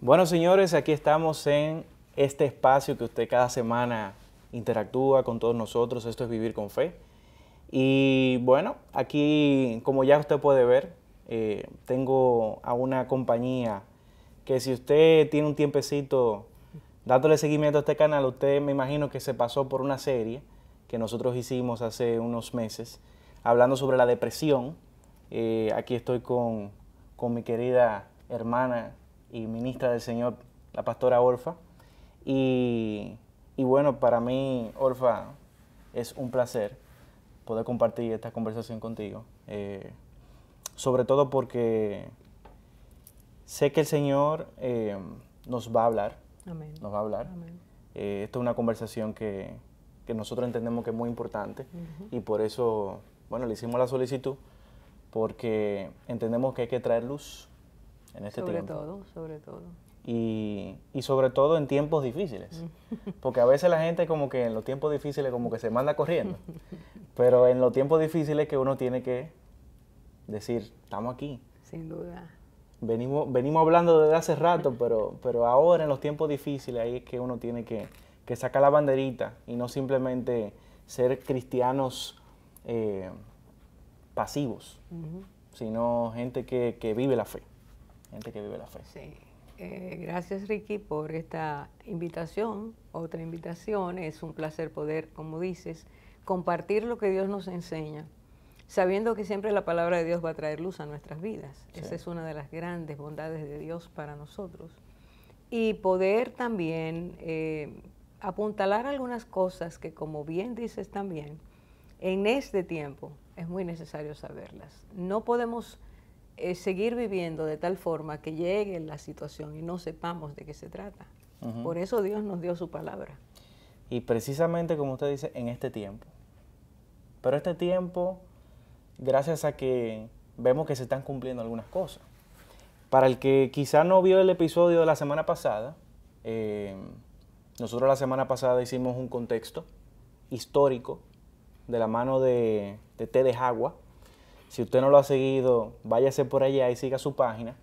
Bueno, señores, aquí estamos en este espacio que usted cada semana interactúa con todos nosotros. Esto es Vivir con Fe. Y bueno, aquí, como ya usted puede ver, tengo a una compañía que si usted tiene un tiempecito dándole seguimiento a este canal, usted me imagino que se pasó por una serie que nosotros hicimos hace unos meses, hablando sobre la depresión. Aquí estoy con mi querida hermana y ministra del Señor, la pastora Orfa. Y bueno, para mí, Orfa, es un placer poder compartir esta conversación contigo. Sobre todo porque sé que el Señor nos va a hablar. Amén. Nos va a hablar. Amén. Esta es una conversación que nosotros entendemos que es muy importante y por eso, bueno, le hicimos la solicitud porque entendemos que hay que traer luz en este tiempo. Sobre todo. Y sobre todo en tiempos difíciles, porque a veces la gente como que en los tiempos difíciles como que se manda corriendo, pero en los tiempos difíciles que uno tiene que decir, estamos aquí. Sin duda. Venimos hablando desde hace rato, pero ahora en los tiempos difíciles ahí es que uno tiene que sacar la banderita y no simplemente ser cristianos pasivos, sino gente que vive la fe. Gente que vive la fe. Sí. Gracias, Ricky, por esta invitación. Otra invitación. Es un placer poder, como dices, compartir lo que Dios nos enseña, sabiendo que siempre la palabra de Dios va a traer luz a nuestras vidas. Sí. Esa es una de las grandes bondades de Dios para nosotros. Y poder también apuntalar algunas cosas que, como bien dices también, en este tiempo es muy necesario saberlas. No podemos seguir viviendo de tal forma que llegue la situación y no sepamos de qué se trata. Por eso Dios nos dio su palabra. Y precisamente como usted dice, en este tiempo. Pero este tiempo, gracias a que vemos que se están cumpliendo algunas cosas. Para el que quizá no vio el episodio de la semana pasada, nosotros la semana pasada hicimos un contexto histórico de la mano de T. de Jagua. Si usted no lo ha seguido, váyase por allá y siga su página.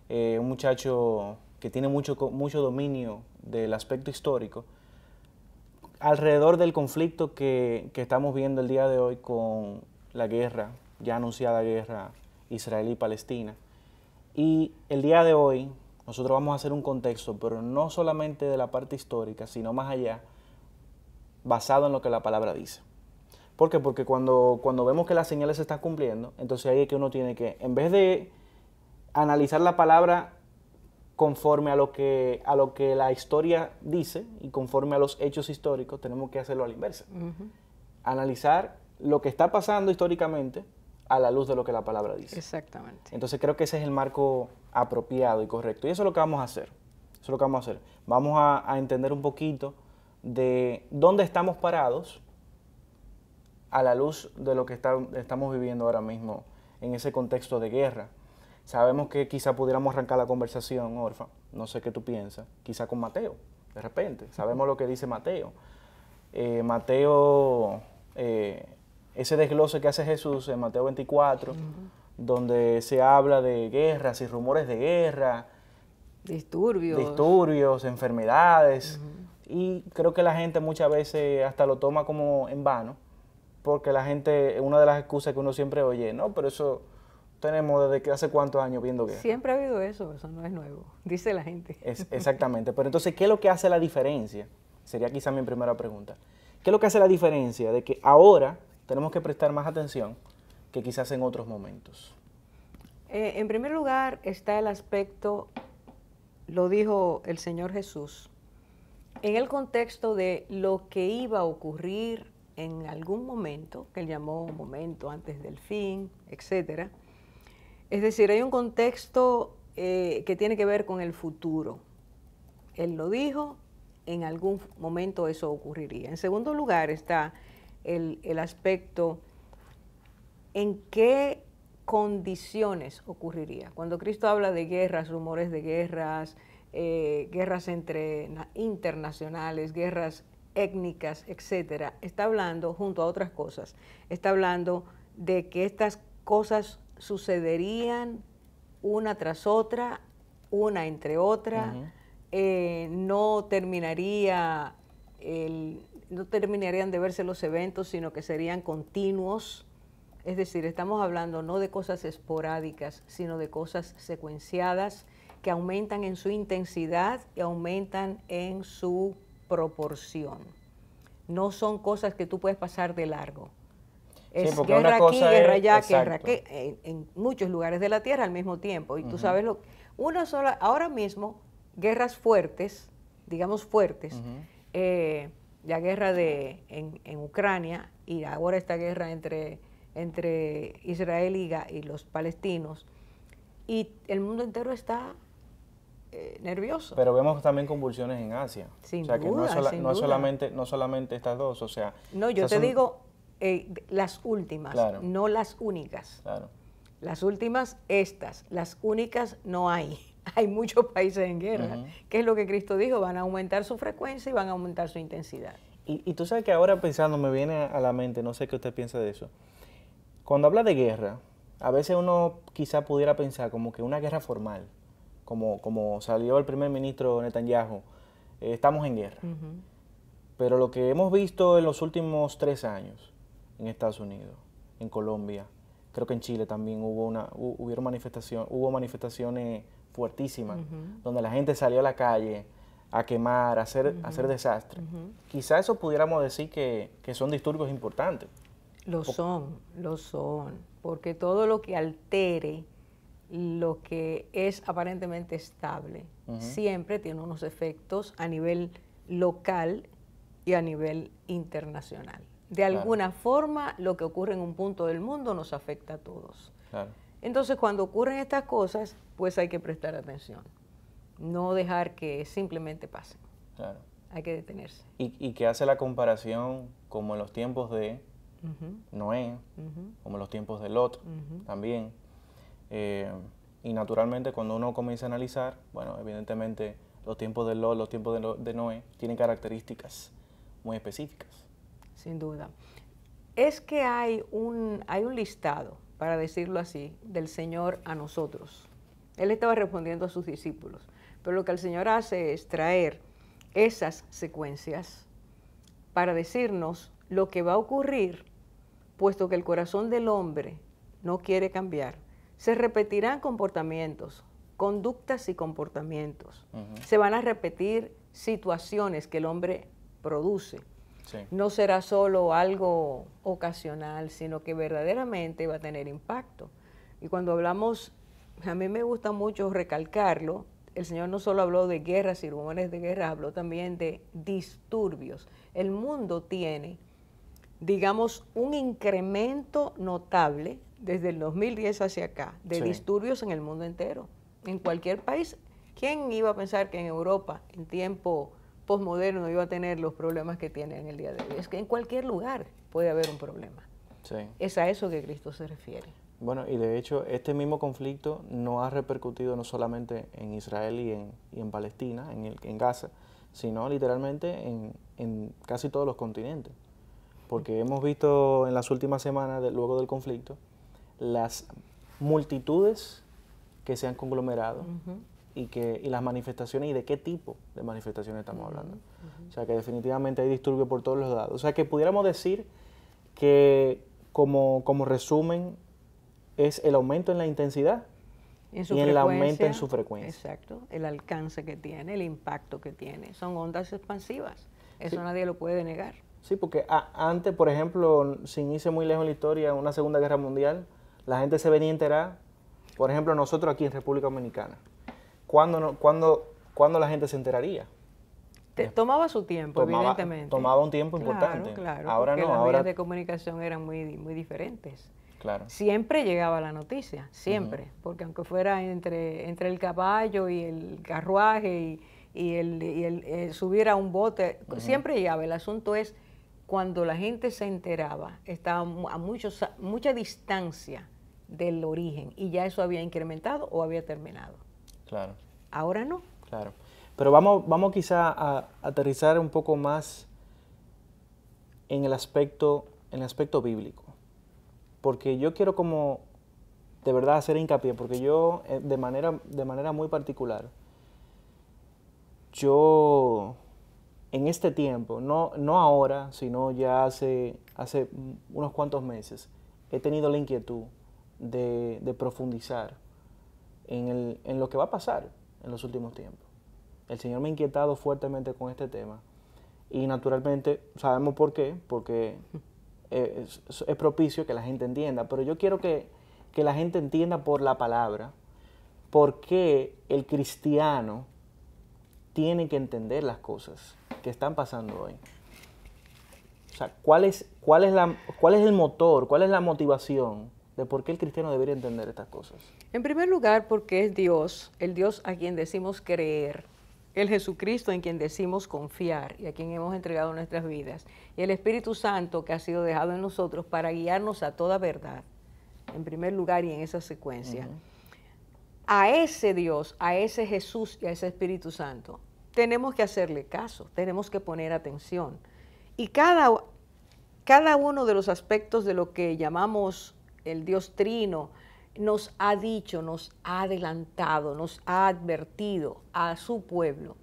Un muchacho que tiene mucho dominio del aspecto histórico alrededor del conflicto que estamos viendo el día de hoy con la guerra, ya anunciada guerra israelí-palestina. Y el día de hoy nosotros vamos a hacer un contexto, pero no solamente de la parte histórica, sino más allá, basado en lo que la palabra dice. ¿Por qué? Porque cuando vemos que las señales se están cumpliendo, entonces ahí es que uno tiene que, en vez de analizar la palabra conforme a lo que la historia dice y conforme a los hechos históricos, tenemos que hacerlo a la inversa. Analizar lo que está pasando históricamente a la luz de lo que la palabra dice. Exactamente. Entonces creo que ese es el marco apropiado y correcto. Y eso es lo que vamos a hacer. Eso es lo que vamos a hacer. Vamos a entender un poquito de dónde estamos parados a la luz de lo que estamos viviendo ahora mismo en ese contexto de guerra. Sabemos que quizá pudiéramos arrancar la conversación, Orfa, no sé qué tú piensas, quizá con Mateo, de repente. Sabemos lo que dice Mateo. Ese desglose que hace Jesús en Mateo 24, donde se habla de guerras y rumores de guerra, disturbios, enfermedades, y creo que la gente muchas veces hasta lo toma como en vano, porque la gente, una de las excusas que uno siempre oye, no, pero eso tenemos desde que hace cuántos años viendo guerra. Siempre ha habido eso no es nuevo, dice la gente. Exactamente, pero entonces, ¿qué es lo que hace la diferencia? Sería quizá mi primera pregunta. ¿Qué es lo que hace la diferencia de que ahora tenemos que prestar más atención que quizás en otros momentos? En primer lugar está el aspecto, lo dijo el Señor Jesús, en el contexto de lo que iba a ocurrir en algún momento, que él llamó momento antes del fin, etc. Es decir, hay un contexto que tiene que ver con el futuro. Él lo dijo, en algún momento eso ocurriría. En segundo lugar está el aspecto en qué condiciones ocurriría. Cuando Cristo habla de guerras, rumores de guerras, guerras internacionales, guerras étnicas, etcétera, está hablando, junto a otras cosas, está hablando de que estas cosas sucederían una tras otra una entre otra, no terminarían de verse los eventos, sino que serían continuos. Es decir, estamos hablando no de cosas esporádicas, sino de cosas secuenciadas que aumentan en su intensidad y aumentan en su proporción. No son cosas que tú puedes pasar de largo. Es guerra aquí, guerra allá, guerra aquí, en muchos lugares de la Tierra al mismo tiempo. Y tú sabes, una sola, ahora mismo, guerras fuertes, digamos fuertes, la guerra en Ucrania y ahora esta guerra entre Israel y los palestinos, y el mundo entero está nervioso. Pero vemos también convulsiones en Asia. Sin duda, que no duda. solamente estas dos, o sea... No, yo te digo las últimas, claro, no las únicas. Claro. Las últimas, estas, las únicas no hay. Hay muchos países en guerra. ¿Qué es lo que Cristo dijo? Van a aumentar su frecuencia y van a aumentar su intensidad. Y tú sabes que ahora pensando, me viene a la mente, no sé qué usted piensa de eso. Cuando habla de guerra, a veces uno quizá pudiera pensar como que una guerra formal, como salió el primer ministro Netanyahu, estamos en guerra. Pero lo que hemos visto en los últimos 3 años, en Estados Unidos, en Colombia, creo que en Chile también hubo manifestaciones fuertísimas, donde la gente salió a la calle a quemar, a hacer desastre. Quizá eso pudiéramos decir que son disturbios importantes. Lo son, porque todo lo que altere lo que es aparentemente estable siempre tiene unos efectos a nivel local y a nivel internacional. De alguna forma, lo que ocurre en un punto del mundo nos afecta a todos. Claro. Entonces, cuando ocurren estas cosas, pues hay que prestar atención. No dejar que simplemente pasen. Claro. Hay que detenerse. Y que hace la comparación como en los tiempos de Noé, como en los tiempos de Lot también. Y naturalmente cuando uno comienza a analizar, bueno, evidentemente los tiempos de Lot, los tiempos de Noé tienen características muy específicas. Sin duda. Es que hay un listado, para decirlo así, del Señor a nosotros. Él estaba respondiendo a sus discípulos, pero lo que el Señor hace es traer esas secuencias para decirnos lo que va a ocurrir, puesto que el corazón del hombre no quiere cambiar. Se repetirán comportamientos, conductas y comportamientos. Se van a repetir situaciones que el hombre produce. Sí. No será solo algo ocasional, sino que verdaderamente va a tener impacto. Y cuando hablamos, a mí me gusta mucho recalcarlo, el Señor no solo habló de guerras y rumores de guerra, habló también de disturbios. El mundo tiene, digamos, un incremento notable desde el 2010 hacia acá de disturbios en el mundo entero, en cualquier país. ¿Quién iba a pensar que en Europa, en tiempo posmoderno, iba a tener los problemas que tiene en el día de hoy? Es que en cualquier lugar puede haber un problema. Sí. Es a eso que Cristo se refiere. Bueno, y de hecho este mismo conflicto no ha repercutido no solamente en Israel y en Palestina, en Gaza, sino literalmente en casi todos los continentes. Porque hemos visto en las últimas semanas, luego del conflicto, las multitudes que se han conglomerado y las manifestaciones, y de qué tipo de manifestaciones estamos hablando. O sea que definitivamente hay disturbios por todos los lados. O sea que pudiéramos decir que como resumen es el aumento en la intensidad y el aumento en su frecuencia. Exacto, el alcance que tiene, el impacto que tiene. Son ondas expansivas, eso nadie lo puede negar. Sí, porque antes, por ejemplo, sin irse muy lejos en la historia, una Segunda Guerra Mundial, la gente se venía a enterar, por ejemplo, nosotros aquí en República Dominicana. ¿Cuándo la gente se enteraría? Tomaba su tiempo, evidentemente. Tomaba un tiempo importante. Claro, ahora porque no. Las vías de comunicación eran muy diferentes. Claro. Siempre llegaba la noticia, siempre, porque aunque fuera entre el caballo y el carruaje y el subir a un bote, siempre llegaba. El asunto es cuando la gente se enteraba, estaba a mucha distancia del origen y ya eso había incrementado o había terminado. Claro. Ahora no. Claro. Pero vamos quizá a aterrizar un poco más en el aspecto bíblico. Porque yo quiero como de verdad hacer hincapié, porque yo, de manera muy particular, yo en este tiempo, no ahora, sino ya hace unos cuantos meses, he tenido la inquietud de profundizar en lo que va a pasar en los últimos tiempos. El Señor me ha inquietado fuertemente con este tema y naturalmente sabemos por qué, porque es propicio que la gente entienda, pero yo quiero que la gente entienda por la palabra por qué el cristiano tiene que entender las cosas que están pasando hoy. O sea, ¿cuál es el motor, cuál es la motivación de por qué el cristiano debería entender estas cosas? En primer lugar, porque es Dios, el Dios a quien decimos creer, el Jesucristo en quien decimos confiar y a quien hemos entregado nuestras vidas, y el Espíritu Santo que ha sido dejado en nosotros para guiarnos a toda verdad, en primer lugar y en esa secuencia. A ese Dios, a ese Jesús y a ese Espíritu Santo, tenemos que hacerle caso, tenemos que poner atención. Y cada uno de los aspectos de lo que llamamos el Dios Trino nos ha dicho, nos ha adelantado, nos ha advertido a su pueblo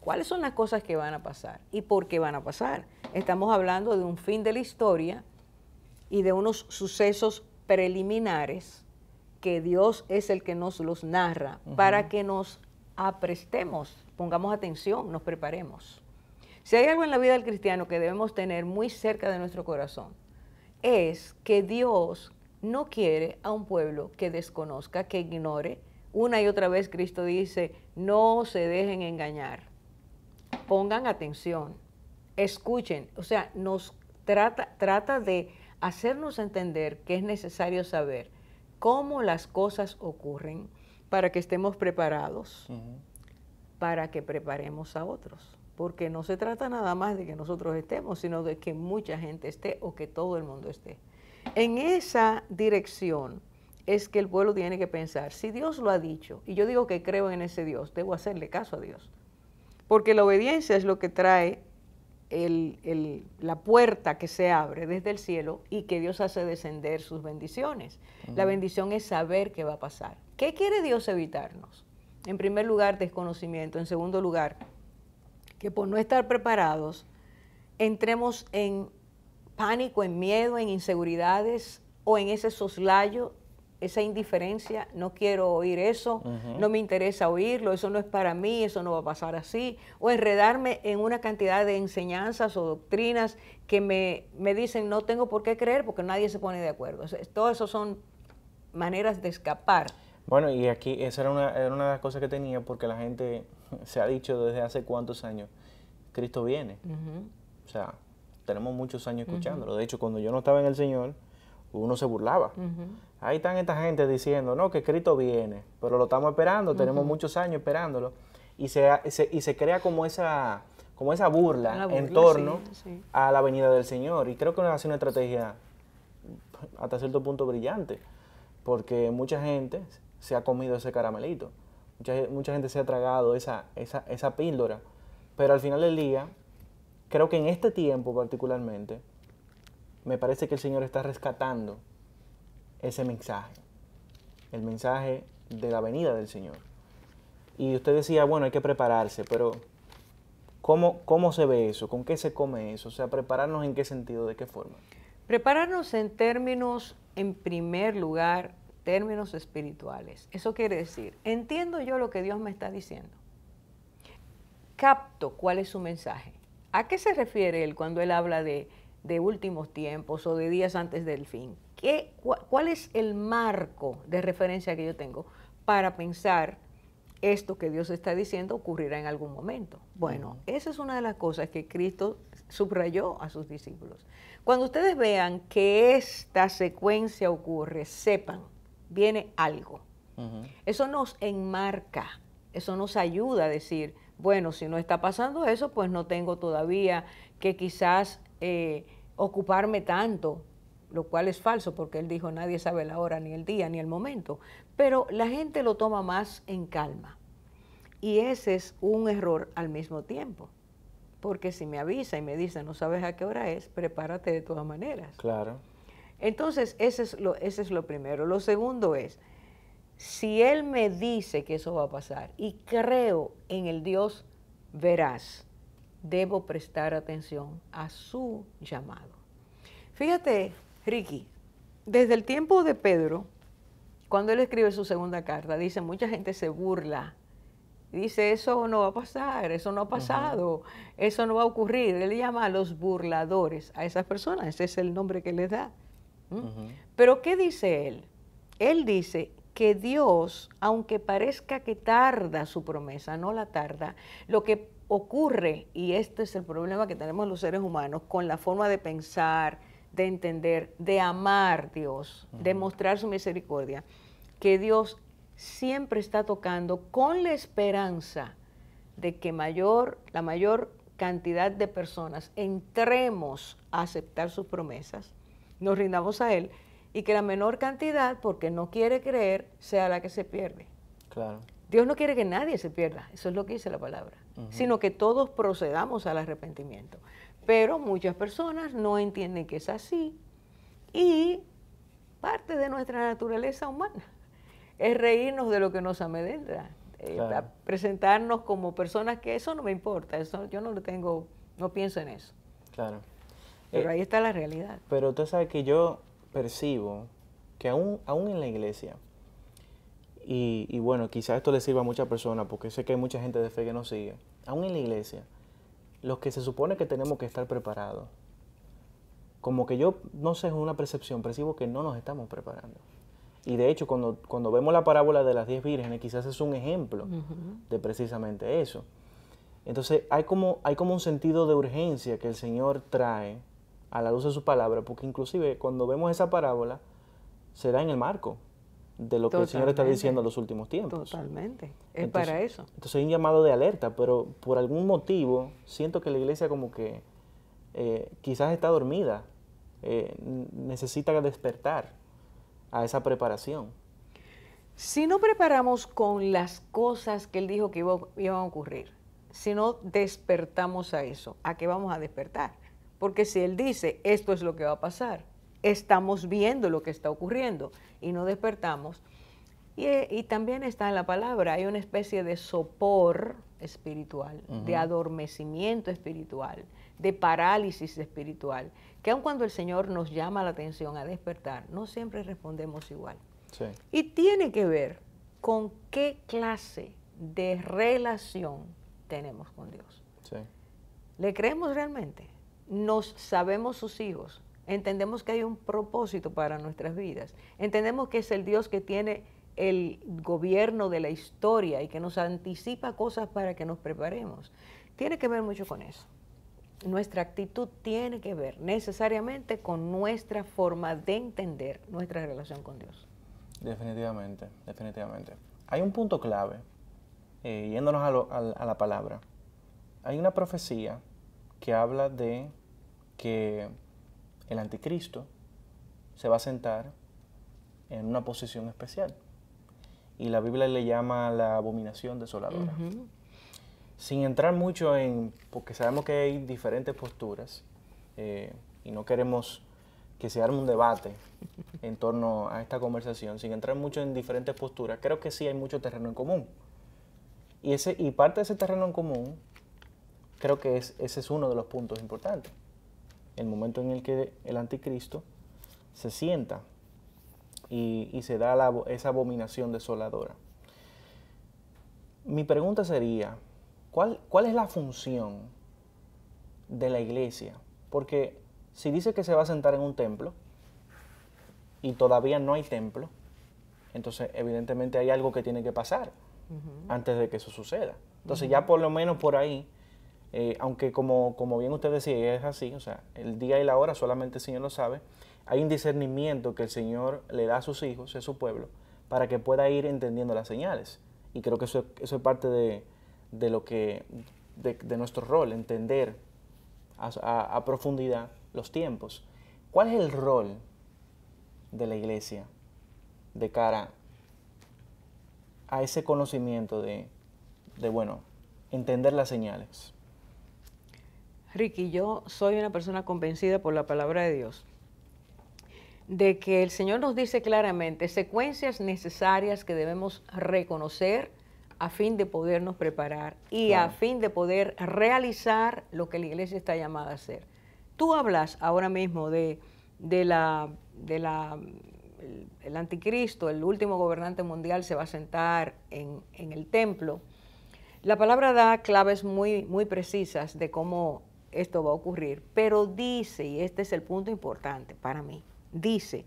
cuáles son las cosas que van a pasar y por qué van a pasar. Estamos hablando de un fin de la historia y de unos sucesos preliminares que Dios es el que nos los narra para que nos aprestemos, pongamos atención, nos preparemos. Si hay algo en la vida del cristiano que debemos tener muy cerca de nuestro corazón, es que Dios no quiere a un pueblo que desconozca, que ignore. Una y otra vez Cristo dice, no se dejen engañar, pongan atención, escuchen. O sea, nos trata de hacernos entender que es necesario saber cómo las cosas ocurren para que estemos preparados, para que preparemos a otros. Porque no se trata nada más de que nosotros estemos, sino de que mucha gente esté o que todo el mundo esté. En esa dirección es que el pueblo tiene que pensar, si Dios lo ha dicho, y yo digo que creo en ese Dios, debo hacerle caso a Dios. Porque la obediencia es lo que trae la puerta que se abre desde el cielo y que Dios hace descender sus bendiciones. La bendición es saber qué va a pasar. ¿Qué quiere Dios evitarnos? En primer lugar, desconocimiento. En segundo lugar, que por no estar preparados, entremos en pánico, en miedo, en inseguridades o en ese soslayo, esa indiferencia, no quiero oír eso, no me interesa oírlo, eso no es para mí, eso no va a pasar así, o enredarme en una cantidad de enseñanzas o doctrinas que me dicen no tengo por qué creer porque nadie se pone de acuerdo. O sea, todo eso son maneras de escapar. Bueno, y aquí esa era una de las cosas que tenía, porque la gente se ha dicho desde hace cuántos años, Cristo viene. O sea, tenemos muchos años escuchándolo. De hecho, cuando yo no estaba en el Señor, uno se burlaba. Ahí están esta gente diciendo, no, que Cristo viene, pero lo estamos esperando, tenemos muchos años esperándolo. Y se crea como esa burla en torno a la venida del Señor. Y creo que ha sido una estrategia hasta cierto punto brillante, porque mucha gente se ha comido ese caramelito. Mucha gente se ha tragado esa píldora. Pero al final del día, creo que en este tiempo particularmente, me parece que el Señor está rescatando ese mensaje, el mensaje de la venida del Señor. Y usted decía, bueno, hay que prepararse, pero ¿cómo se ve eso? ¿Con qué se come eso? O sea, ¿prepararnos en qué sentido? ¿De qué forma? Prepararnos en términos, en primer lugar, términos espirituales. Eso quiere decir, entiendo yo lo que Dios me está diciendo. Capto cuál es su mensaje. ¿A qué se refiere él cuando él habla de últimos tiempos o de días antes del fin? ¿Cuál es el marco de referencia que yo tengo para pensar esto que Dios está diciendo ocurrirá en algún momento? Bueno, esa es una de las cosas que Cristo subrayó a sus discípulos. Cuando ustedes vean que esta secuencia ocurre, sepan, viene algo. Eso nos enmarca, eso nos ayuda a decir, bueno, si no está pasando eso, pues no tengo todavía que quizás ocuparme tanto, lo cual es falso porque él dijo nadie sabe la hora, ni el día, ni el momento, pero la gente lo toma más en calma y ese es un error al mismo tiempo, porque si me avisa y me dice no sabes a qué hora es, prepárate de todas maneras. Claro. Entonces, ese es lo primero. Lo segundo es, si Él me dice que eso va a pasar y creo en el Dios veraz, debo prestar atención a su llamado. Fíjate, Ricky, desde el tiempo de Pedro, cuando él escribe su segunda carta, dice, mucha gente se burla. Dice, eso no va a pasar, eso no ha pasado, eso no va a ocurrir. Él llama a los burladores, a esas personas, ese es el nombre que les da. Pero ¿qué dice él? Él dice que Dios, aunque parezca que tarda su promesa, no la tarda, lo que ocurre, y este es el problema que tenemos los seres humanos, con la forma de pensar, de entender, de amar a Dios, de mostrar su misericordia, que Dios siempre está tocando con la esperanza de que la mayor cantidad de personas entremos a aceptar sus promesas, nos rindamos a Él, y que la menor cantidad, porque no quiere creer, sea la que se pierde. Claro. Dios no quiere que nadie se pierda, eso es lo que dice la palabra, sino que todos procedamos al arrepentimiento. Pero muchas personas no entienden que es así, y parte de nuestra naturaleza humana es reírnos de lo que nos amedrenta, Claro. presentarnos como personas que eso no me importa, eso yo no pienso en eso. Claro. Pero ahí está la realidad. Pero usted sabe que yo percibo que aún en la iglesia, y bueno, quizás esto le sirva a muchas personas, porque sé que hay mucha gente de fe que nos sigue, aún en la iglesia, los que se supone que tenemos que estar preparados, como que yo, no sé, es una percepción, percibo que no nos estamos preparando. Y de hecho, cuando vemos la parábola de las 10 vírgenes, quizás es un ejemplo de precisamente eso. Entonces, hay como un sentido de urgencia que el Señor trae a la luz de su palabra, porque inclusive cuando vemos esa parábola, se da en el marco de lo que el Señor está diciendo en los últimos tiempos. Totalmente, es para eso. Entonces hay un llamado de alerta, pero por algún motivo siento que la iglesia como que quizás está dormida, necesita despertar a esa preparación. Si no preparamos con las cosas que Él dijo que iban a ocurrir, si no despertamos a eso, ¿a qué vamos a despertar? Porque si Él dice, esto es lo que va a pasar, estamos viendo lo que está ocurriendo y no despertamos. Y también está en la palabra, hay una especie de sopor espiritual, de adormecimiento espiritual, de parálisis espiritual, que aun cuando el Señor nos llama la atención a despertar, no siempre respondemos igual. Sí. Y tiene que ver con qué clase de relación tenemos con Dios. Sí. ¿Le creemos realmente? ¿Nos sabemos sus hijos? ¿Entendemos que hay un propósito para nuestras vidas? ¿Entendemos que es el Dios que tiene el gobierno de la historia y que nos anticipa cosas para que nos preparemos? Tiene que ver mucho con eso. Nuestra actitud tiene que ver necesariamente con nuestra forma de entender nuestra relación con Dios. Definitivamente, definitivamente. Hay un punto clave, yéndonos a la palabra. Hay una profecía que habla de que el anticristo se va a sentar en una posición especial. Y la Biblia le llama la abominación desoladora. Sin entrar mucho porque sabemos que hay diferentes posturas y no queremos que se arme un debate en torno a esta conversación, sin entrar mucho en diferentes posturas, creo que sí hay mucho terreno en común. Y parte de ese terreno en común, creo que ese es uno de los puntos importantes. El momento en el que el anticristo se sienta y se da esa abominación desoladora. Mi pregunta sería, ¿cuál es la función de la iglesia? Porque si dice que se va a sentar en un templo y todavía no hay templo, entonces evidentemente hay algo que tiene que pasar antes de que eso suceda. Entonces ya por lo menos por ahí, aunque como bien usted decía, es así, o sea, el día y la hora solamente el Señor lo sabe, hay un discernimiento que el Señor le da a sus hijos, a su pueblo, para que pueda ir entendiendo las señales. Y creo que eso es parte de nuestro rol, entender a profundidad los tiempos. ¿Cuál es el rol de la iglesia de cara a ese conocimiento de entender las señales? Ricky, yo soy una persona convencida por la palabra de Dios de que el Señor nos dice claramente secuencias necesarias que debemos reconocer a fin de podernos preparar y a fin de poder realizar lo que la iglesia está llamada a hacer. Tú hablas ahora mismo el anticristo, el último gobernante mundial se va a sentar en el templo. La palabra da claves muy, muy precisas de cómo esto va a ocurrir, pero dice, y este es el punto importante para mí, dice,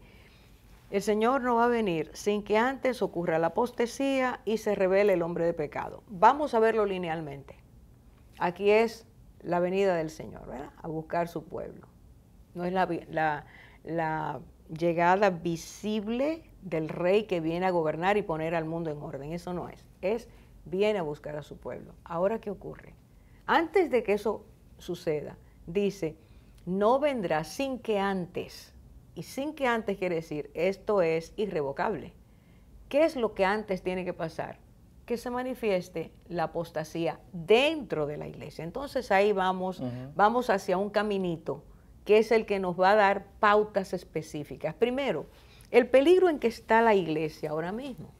el Señor no va a venir sin que antes ocurra la apostasía y se revele el hombre de pecado. Vamos a verlo linealmente. Aquí es la venida del Señor, ¿verdad? A buscar su pueblo. No es la llegada visible del rey que viene a gobernar y poner al mundo en orden. Eso no es. Es viene a buscar a su pueblo. Ahora, ¿qué ocurre? Antes de que eso suceda, dice, no vendrá sin que antes, y sin que antes quiere decir, esto es irrevocable. ¿Qué es lo que antes tiene que pasar? Que se manifieste la apostasía dentro de la iglesia. Entonces ahí vamos hacia un caminito que es el que nos va a dar pautas específicas. Primero, el peligro en que está la iglesia ahora mismo.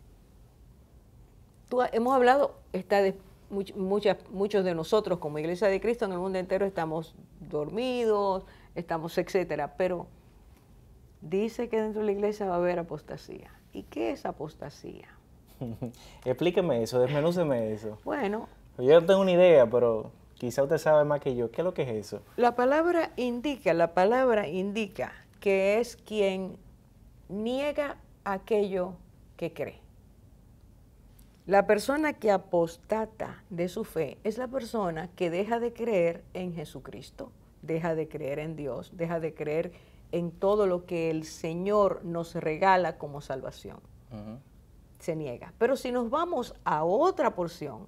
Hemos hablado, muchos de nosotros como Iglesia de Cristo en el mundo entero estamos dormidos, estamos etcétera, pero dice que dentro de la iglesia va a haber apostasía. ¿Y qué es apostasía? Explíqueme eso, desmenúceme eso. Bueno, yo no tengo una idea, pero quizá usted sabe más que yo. ¿Qué es lo que es eso? La palabra indica que es quien niega aquello que cree. La persona que apostata de su fe es la persona que deja de creer en Jesucristo, deja de creer en Dios, deja de creer en todo lo que el Señor nos regala como salvación. Se niega. Pero si nos vamos a otra porción,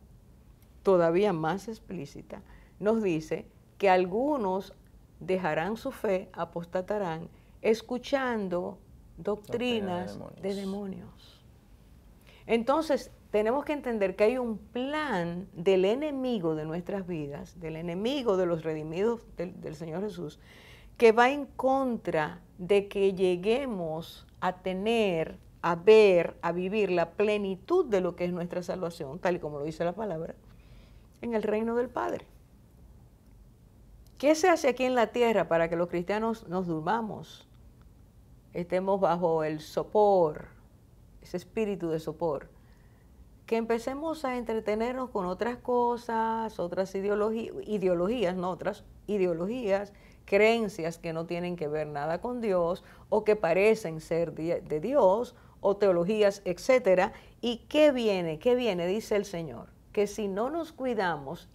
todavía más explícita, nos dice que algunos dejarán su fe, apostatarán, escuchando doctrinas de demonios. Entonces, tenemos que entender que hay un plan del enemigo de nuestras vidas, del enemigo de los redimidos del Señor Jesús, que va en contra de que lleguemos a tener, a ver, a vivir la plenitud de lo que es nuestra salvación, tal y como lo dice la palabra, en el reino del Padre. ¿Qué se hace aquí en la tierra para que los cristianos nos durmamos? Estemos bajo el sopor, ese espíritu de sopor. Que empecemos a entretenernos con otras cosas, otras ideologías, no otras ideologías, creencias que no tienen que ver nada con Dios o que parecen ser de Dios o teologías, etcétera. ¿Y qué viene? ¿Qué viene? Dice el Señor, que si no nos cuidamos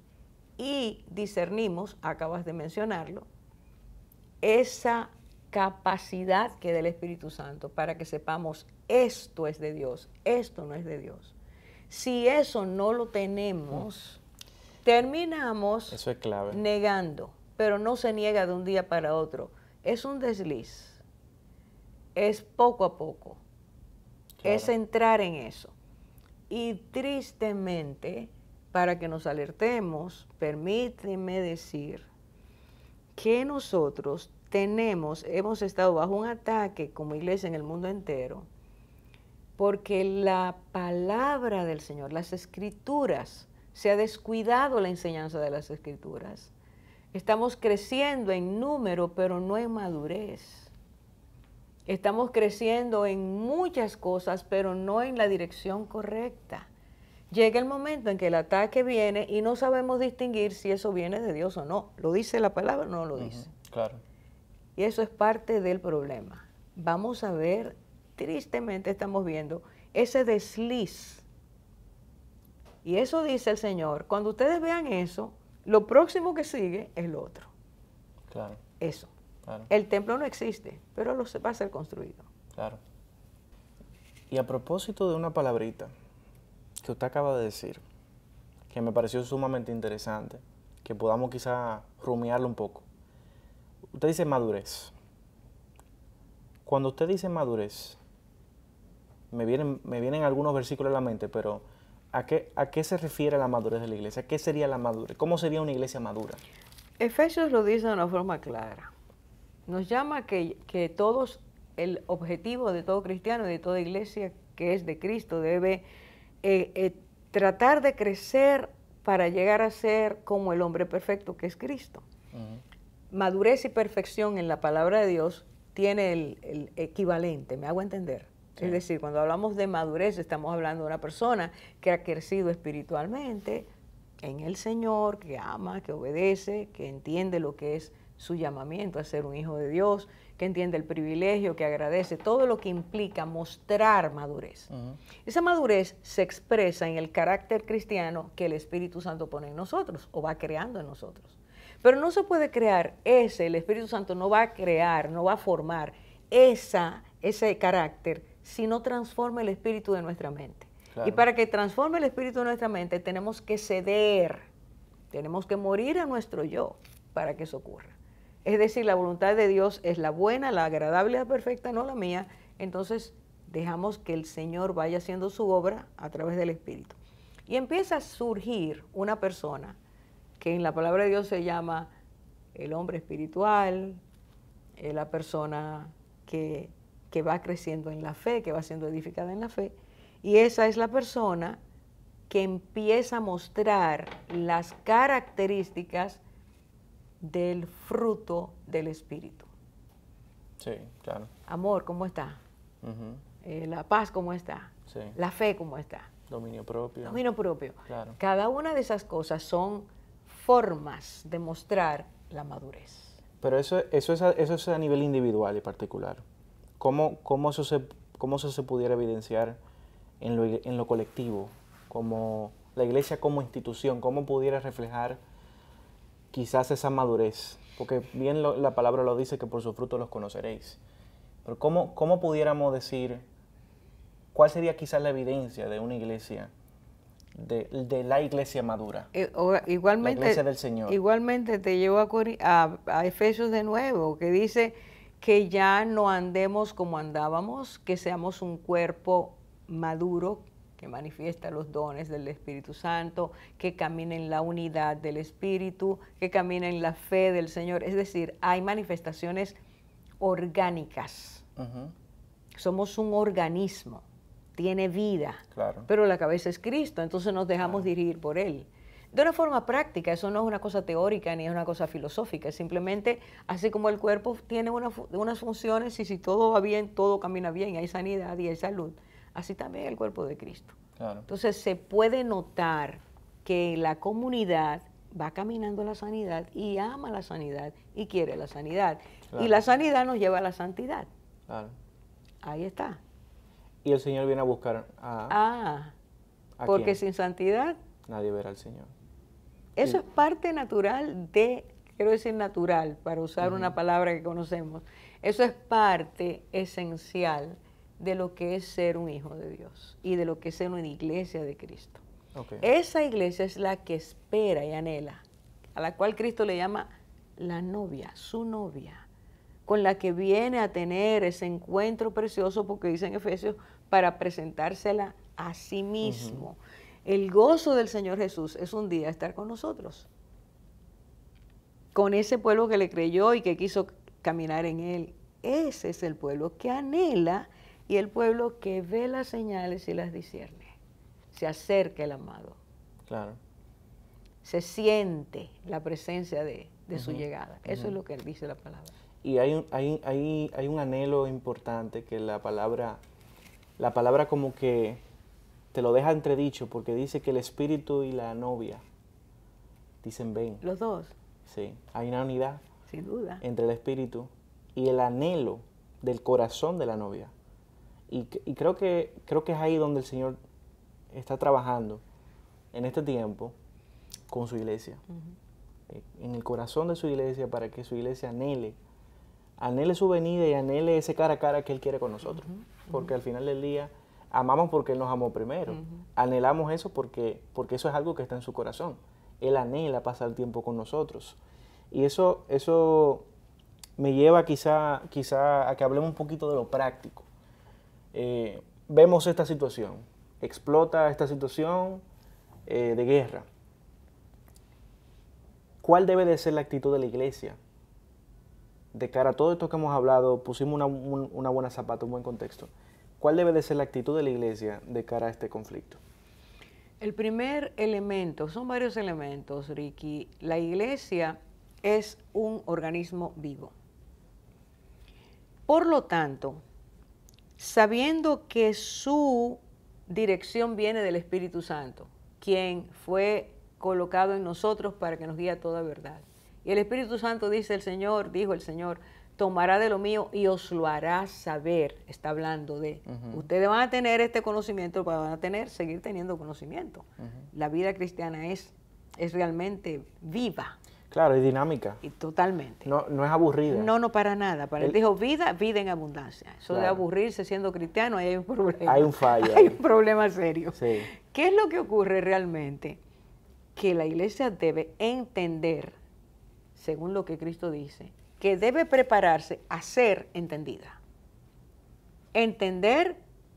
y discernimos, acabas de mencionarlo, esa capacidad que da el Espíritu Santo para que sepamos esto es de Dios, esto no es de Dios. Si eso no lo tenemos, terminamos eso es clave. Negando, pero no se niega de un día para otro. Es un desliz, es poco a poco, claro. Es entrar en eso. Y tristemente, para que nos alertemos, permíteme decir que nosotros hemos estado bajo un ataque como iglesia en el mundo entero, porque la palabra del Señor, las Escrituras, se ha descuidado la enseñanza de las Escrituras. Estamos creciendo en número, pero no en madurez. Estamos creciendo en muchas cosas, pero no en la dirección correcta. Llega el momento en que el ataque viene y no sabemos distinguir si eso viene de Dios o no. ¿Lo dice la palabra o no lo dice? Claro. Y eso es parte del problema. Vamos a ver, tristemente estamos viendo ese desliz. Y eso dice el Señor. Cuando ustedes vean eso, lo próximo que sigue es lo otro. Claro. Eso. Claro. El templo no existe, pero va a ser construido. Claro. Y a propósito de una palabrita que usted acaba de decir, que me pareció sumamente interesante, que podamos quizá rumiarlo un poco. Usted dice madurez. Cuando usted dice madurez, me vienen algunos versículos a la mente, pero ¿a qué se refiere la madurez de la iglesia? ¿Qué sería la madurez? ¿Cómo sería una iglesia madura? Efesios lo dice de una forma clara. Nos llama que todos el objetivo de todo cristiano y de toda iglesia que es de Cristo. Debe tratar de crecer para llegar a ser como el hombre perfecto que es Cristo. Madurez y perfección en la palabra de Dios tiene el equivalente, ¿me hago entender? Sí. Es decir, cuando hablamos de madurez estamos hablando de una persona que ha crecido espiritualmente en el Señor, que ama, que obedece, que entiende lo que es su llamamiento a ser un hijo de Dios, que entiende el privilegio, que agradece, todo lo que implica mostrar madurez. Esa madurez se expresa en el carácter cristiano que el Espíritu Santo pone en nosotros o va creando en nosotros. Pero no se puede crear el Espíritu Santo no va a crear, no va a formar ese carácter si no transforma el espíritu de nuestra mente. Claro. Y para que transforme el espíritu de nuestra mente tenemos que ceder, tenemos que morir a nuestro yo para que eso ocurra. Es decir, la voluntad de Dios es la buena, la agradable y la perfecta, no la mía. Entonces dejamos que el Señor vaya haciendo su obra a través del Espíritu. Y empieza a surgir una persona que en la palabra de Dios se llama el hombre espiritual, la persona que va creciendo en la fe, que va siendo edificada en la fe, y esa es la persona que empieza a mostrar las características del fruto del Espíritu. Sí, claro. Amor, ¿cómo está? La paz, ¿cómo está? Sí. La fe, ¿cómo está? Dominio propio. Dominio propio. Claro. Cada una de esas cosas son formas de mostrar la madurez. Pero eso es a nivel individual y particular. ¿Cómo eso se pudiera evidenciar en lo colectivo? Como la iglesia como institución, ¿cómo pudiera reflejar quizás esa madurez? Porque bien la palabra lo dice que por sus frutos los conoceréis. Pero ¿cómo pudiéramos decir cuál sería quizás la evidencia de una iglesia, de la iglesia madura? Igualmente, la iglesia del Señor. Igualmente te llevo a Efesios de nuevo, que dice que ya no andemos como andábamos, que seamos un cuerpo maduro, que manifiesta los dones del Espíritu Santo, que camine en la unidad del Espíritu, que camine en la fe del Señor. Es decir, hay manifestaciones orgánicas. Somos un organismo, tiene vida, claro. Pero la cabeza es Cristo, entonces nos dejamos dirigir por Él. De una forma práctica, eso no es una cosa teórica ni es una cosa filosófica, simplemente así como el cuerpo tiene unas funciones y si todo va bien, todo camina bien, hay sanidad y hay salud, así también el cuerpo de Cristo. Claro. Entonces se puede notar que la comunidad va caminando a la sanidad y ama la sanidad y quiere la sanidad. Claro. Y la sanidad nos lleva a la santidad. Claro. Ahí está. Y el Señor viene a buscar ¿a porque quién? Sin santidad nadie verá al Señor. Eso es parte natural quiero decir natural, para usar una palabra que conocemos, eso es parte esencial de lo que es ser un hijo de Dios y de lo que es ser una iglesia de Cristo. Okay. Esa iglesia es la que espera y anhela, a la cual Cristo le llama la novia, su novia, con la que viene a tener ese encuentro precioso, porque dice en Efesios, para presentársela a sí mismo. El gozo del Señor Jesús es un día estar con nosotros, con ese pueblo que le creyó y que quiso caminar en Él. Ese es el pueblo que anhela y el pueblo que ve las señales y las discierne. Se acerca el amado. Claro. Se siente la presencia de su llegada. Eso es lo que dice la palabra. Y hay un anhelo importante que la palabra como que te lo deja entredicho, porque dice que el espíritu y la novia dicen ven. Los dos. Sí, hay una unidad. Sin duda. Entre el espíritu y el anhelo del corazón de la novia. Y creo que es ahí donde el Señor está trabajando en este tiempo con su iglesia. En el corazón de su iglesia, para que su iglesia anhele su venida y anhele ese cara a cara que Él quiere con nosotros. Porque al final del día amamos porque Él nos amó primero. Anhelamos eso porque eso es algo que está en su corazón. Él anhela pasar tiempo con nosotros. Y eso me lleva quizá a que hablemos un poquito de lo práctico. Vemos esta situación, explota esta situación de guerra. ¿Cuál debe de ser la actitud de la iglesia de cara a todo esto que hemos hablado, pusimos una buena zapata, un buen contexto. ¿Cuál debe de ser la actitud de la iglesia de cara a este conflicto? El primer elemento, son varios elementos, Ricky. La iglesia es un organismo vivo. Por lo tanto, sabiendo que su dirección viene del Espíritu Santo, quien fue colocado en nosotros para que nos guíe a toda verdad. Y el Espíritu Santo dijo el Señor, tomará de lo mío y os lo hará saber. Está hablando de, ustedes van a tener este conocimiento, van a seguir teniendo conocimiento. La vida cristiana es realmente viva. Claro, es dinámica. Y totalmente. No es aburrida. No, para nada. Para él dijo vida en abundancia. Eso de aburrirse siendo cristiano, ahí hay un problema. Hay un fallo. Hay un problema serio. Sí. ¿Qué es lo que ocurre realmente? Que la iglesia debe entender, según lo que Cristo dice, que debe prepararse a ser entendida. Entender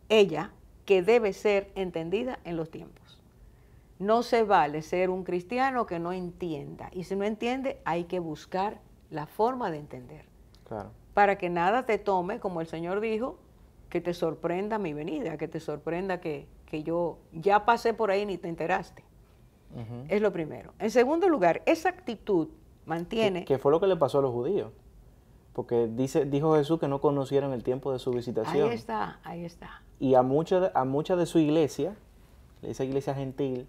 ella que debe ser entendida en los tiempos. No se vale ser un cristiano que no entienda. Y si no entiende, hay que buscar la forma de entender. Claro. Para que nada te tome, como el Señor dijo, que te sorprenda mi venida, que te sorprenda que yo ya pasé por ahí y ni te enteraste. Es lo primero. En segundo lugar, esa actitud mantiene... ¿Qué fue lo que le pasó a los judíos? Porque dijo Jesús que no conocieran el tiempo de su visitación. Ahí está. Y a mucha de su iglesia, esa iglesia gentil,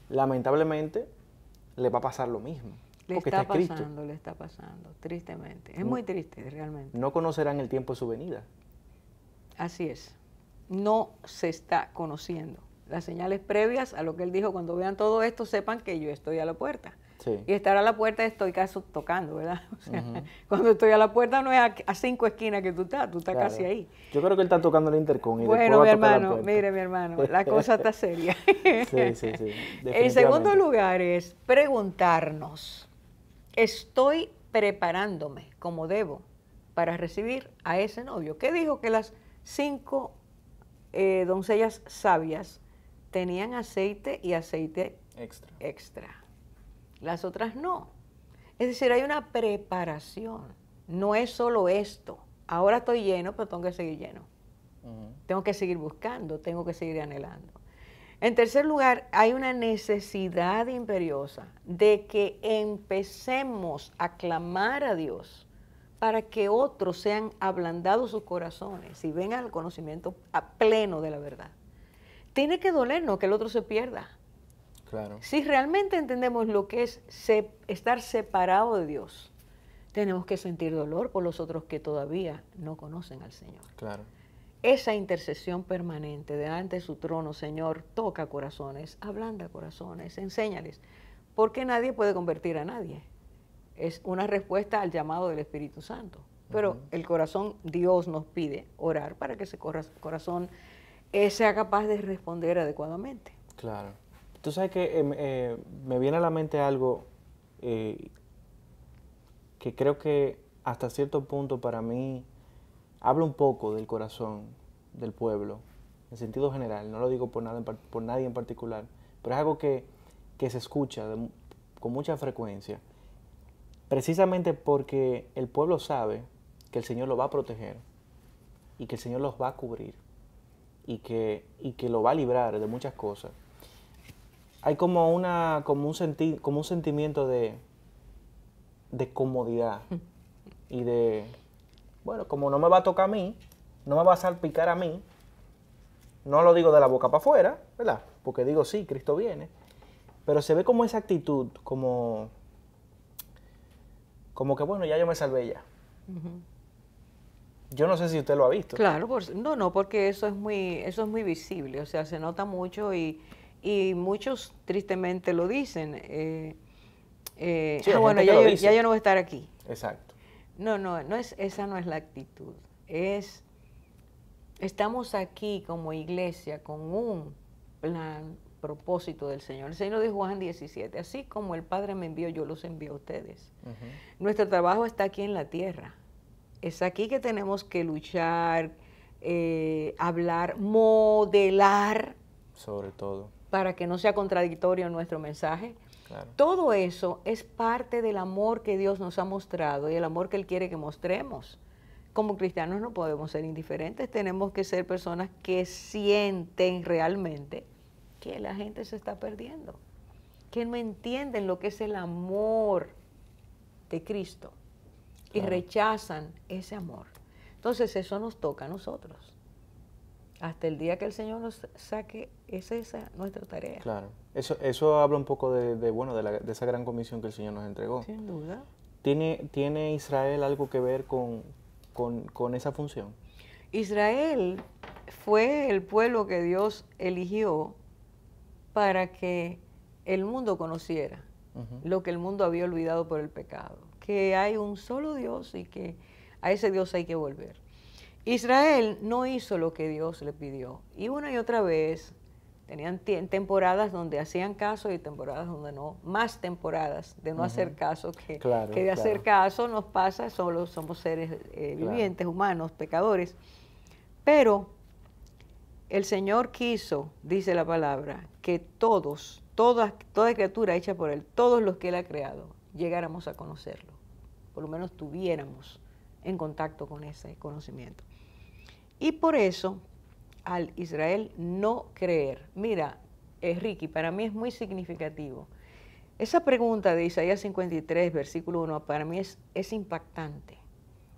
lamentablemente le va a pasar lo mismo. Le está pasando, tristemente. Es muy triste, realmente. No conocerán el tiempo de su venida. Así es. No se está conociendo. Las señales previas a lo que él dijo, cuando vean todo esto, sepan que yo estoy a la puerta. Sí. Y estar a la puerta estoy casi tocando, ¿verdad? O sea, cuando estoy a la puerta no es a 5 esquinas que tú estás claro. Casi ahí. Yo creo que él está tocando el intercom. Bueno, mi hermano, mire mi hermano, la cosa está seria. Sí. En segundo lugar es preguntarnos, ¿estoy preparándome como debo para recibir a ese novio? ¿Qué dijo? Que las 5 doncellas sabias tenían aceite y aceite extra. Las otras no. Es decir, hay una preparación. No es solo esto. Ahora estoy lleno, pero tengo que seguir lleno. Tengo que seguir buscando, tengo que seguir anhelando. En tercer lugar, hay una necesidad imperiosa de que empecemos a clamar a Dios para que otros sean ablandados sus corazones y vengan al conocimiento pleno de la verdad. Tiene que dolernos que el otro se pierda. Claro. Si realmente entendemos lo que es estar separado de Dios, tenemos que sentir dolor por los otros que todavía no conocen al Señor. Claro. Esa intercesión permanente delante de su trono, Señor, toca corazones, ablanda corazones, enséñales, porque nadie puede convertir a nadie. Es una respuesta al llamado del Espíritu Santo. Pero el corazón, Dios nos pide orar para que ese corazón sea capaz de responder adecuadamente. Claro. Tú sabes que me viene a la mente algo que creo que hasta cierto punto para mí habla un poco del corazón del pueblo, en sentido general. No lo digo por nadie en particular, pero es algo que se escucha con mucha frecuencia, precisamente porque el pueblo sabe que el Señor lo va a proteger y que el Señor los va a cubrir y que lo va a librar de muchas cosas. Hay como un sentimiento de comodidad y de, bueno, como no me va a tocar a mí, no me va a salpicar a mí, no lo digo de la boca para afuera, ¿verdad? Porque digo, sí, Cristo viene, pero se ve como esa actitud, como que, bueno, ya yo me salvé ya. Yo no sé si usted lo ha visto. Claro, porque eso es muy visible, o sea, se nota mucho y muchos tristemente lo dicen. Sí, bueno, ya yo no voy a estar aquí. Exacto. Esa no es la actitud. Estamos aquí como iglesia con un plan, propósito del Señor. El Señor dijo Juan 17, así como el Padre me envió, yo los envío a ustedes. Nuestro trabajo está aquí en la tierra. Es aquí que tenemos que luchar, hablar, modelar. Sobre todo. Para que no sea contradictorio nuestro mensaje. Claro. Todo eso es parte del amor que Dios nos ha mostrado y el amor que Él quiere que mostremos. Como cristianos no podemos ser indiferentes, tenemos que ser personas que sienten realmente que la gente se está perdiendo, que no entienden lo que es el amor de Cristo y Claro. rechazan ese amor. Entonces eso nos toca a nosotros. Hasta el día que el Señor nos saque, esa es nuestra tarea. Claro. Eso habla un poco bueno, de esa gran comisión que el Señor nos entregó. Sin duda. ¿Tiene Israel algo que ver con esa función? Israel fue el pueblo que Dios eligió para que el mundo conociera lo que el mundo había olvidado por el pecado, que hay un solo Dios y que a ese Dios hay que volver. Israel no hizo lo que Dios le pidió y una y otra vez tenían temporadas donde hacían caso y temporadas donde no, más temporadas de no hacer caso que de hacer caso. Nos pasa, solo somos seres vivientes, humanos, pecadores, pero el Señor quiso, dice la palabra, que toda criatura hecha por Él, todos los que Él ha creado, llegáramos a conocerlo, por lo menos tuviéramos en contacto con ese conocimiento. Y por eso, al Israel no creer, mira, Ricky, para mí es muy significativo. Esa pregunta de Isaías 53, versículo 1, para mí es impactante,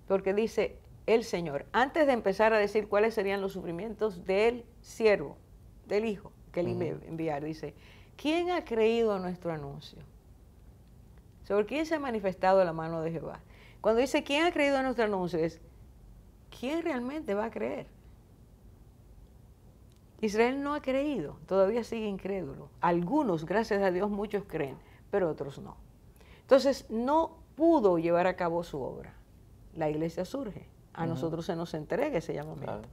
porque dice el Señor, antes de empezar a decir cuáles serían los sufrimientos del siervo, del Hijo que Él iba a enviar, dice, ¿quién ha creído a nuestro anuncio? ¿Sobre quién se ha manifestado la mano de Jehová? Cuando dice, ¿quién ha creído a nuestro anuncio? Es, ¿quién realmente va a creer? Israel no ha creído, todavía sigue incrédulo. Algunos, gracias a Dios, muchos creen, pero otros no. Entonces, no pudo llevar a cabo su obra. La iglesia surge. A nosotros se nos entrega ese llamamiento. Claro.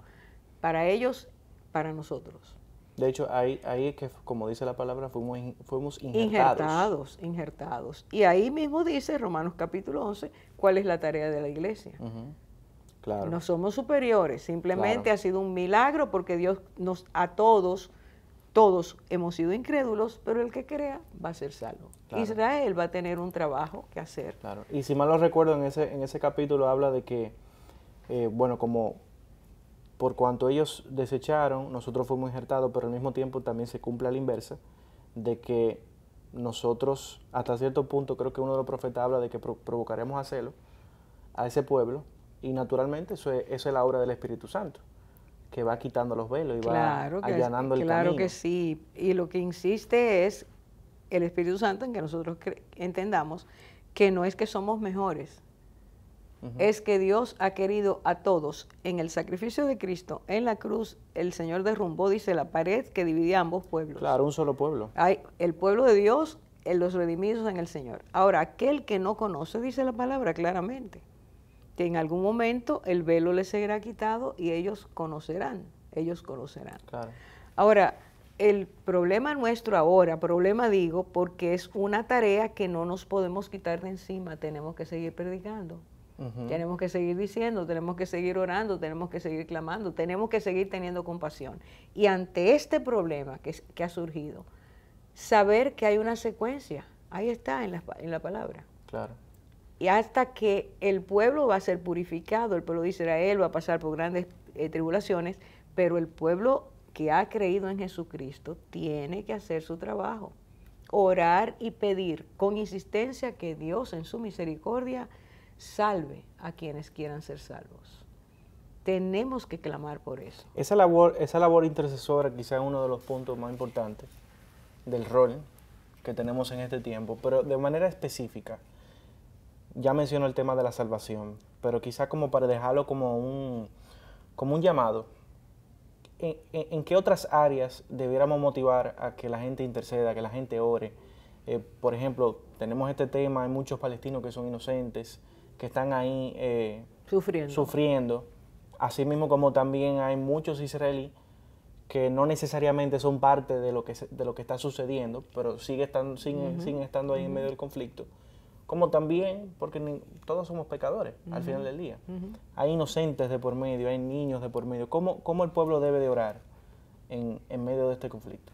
Para ellos, para nosotros. De hecho, ahí es que, como dice la palabra, fuimos injertados. Y ahí mismo dice, Romanos capítulo 11, cuál es la tarea de la iglesia. Claro. No somos superiores, simplemente ha sido un milagro porque Dios todos hemos sido incrédulos, pero el que crea va a ser salvo. Claro. Israel va a tener un trabajo que hacer. Claro. Y si mal no recuerdo, en ese capítulo habla de que, bueno, como por cuanto ellos desecharon, nosotros fuimos injertados, pero al mismo tiempo también se cumple a la inversa, de que nosotros, hasta cierto punto, creo que uno de los profetas habla de que provocaremos a celo a ese pueblo, y naturalmente eso es la obra del Espíritu Santo, que va quitando los velos y va allanando el camino. Claro que sí, y lo que insiste es el Espíritu Santo en que nosotros entendamos que no es que somos mejores, es que Dios ha querido a todos. En el sacrificio de Cristo, en la cruz, el Señor derrumbó, dice, la pared que dividía ambos pueblos. Claro, un solo pueblo. Hay el pueblo de Dios, los redimidos en el Señor. Ahora, aquel que no conoce, dice la palabra claramente, que en algún momento el velo les será quitado y ellos conocerán. Claro. Ahora, el problema nuestro ahora, problema digo, porque es una tarea que no nos podemos quitar de encima, tenemos que seguir predicando. Tenemos que seguir diciendo, tenemos que seguir orando, tenemos que seguir clamando, tenemos que seguir teniendo compasión. Y ante este problema que ha surgido, saber que hay una secuencia, ahí está en la palabra. Claro. Y hasta que el pueblo va a ser purificado, el pueblo de Israel va a pasar por grandes tribulaciones, pero el pueblo que ha creído en Jesucristo tiene que hacer su trabajo, orar y pedir con insistencia que Dios en su misericordia salve a quienes quieran ser salvos. Tenemos que clamar por eso. Esa labor intercesora quizá es uno de los puntos más importantes del rol que tenemos en este tiempo, pero de manera específica. Ya menciono el tema de la salvación, pero quizá como para dejarlo como un llamado. ¿En qué otras áreas debiéramos motivar a que la gente interceda, a que la gente ore? Por ejemplo, tenemos este tema, hay muchos palestinos que son inocentes, que están ahí sufriendo. Así mismo como también hay muchos israelíes que no necesariamente son parte de lo que está sucediendo, pero siguen estando ahí en medio del conflicto. Como también, porque todos somos pecadores al final del día. Hay inocentes de por medio, hay niños de por medio. ¿Cómo el pueblo debe de orar en medio de este conflicto?